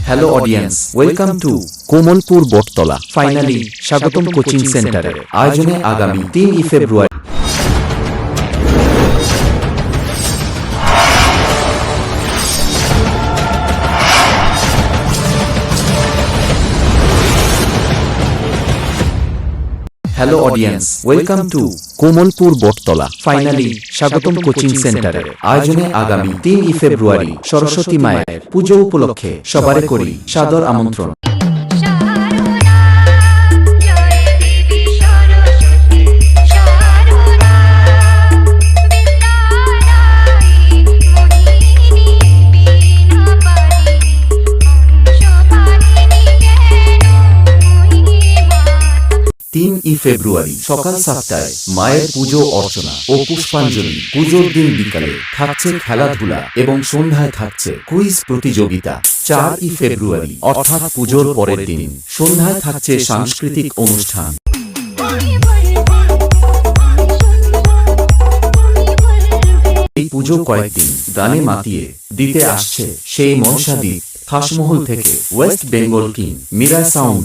Hello audience, welcome to Komalpur Battala. Finally স্বাগতম coaching সেন্টারের আয়োজনে আগামী 3 ফেব্রুয়ারি hello audience, welcome to Komalpur Battala. Finally স্বাগতম কোচিং সেন্টারের আয়োজনে আগামী 3 ফেব্রুয়ারি সরস্বতী মায়ের পুজো উপলক্ষে সবারে করি সাদর আমন্ত্রণ। ফেব্রুয়ারি সকাল 7টায় মায়ের পুজো অর্চনা ও পুষ্পাঞ্জলি। পুজোর দিন বিকালে থাকছে খেলাধুলা এবং সন্ধ্যায় থাকছে কুইজ প্রতিযোগিতা। 4 ফেব্রুয়ারি অর্থাৎ পুজোর পরের দিন সন্ধ্যায় থাকছে সাংস্কৃতিক অনুষ্ঠান। এই পুজো কয়েকদিন গানে মাতিয়ে দিতে আসছে সেই মনসাদ্বীপ খাসমহল থেকে West Bengal king Mira sound.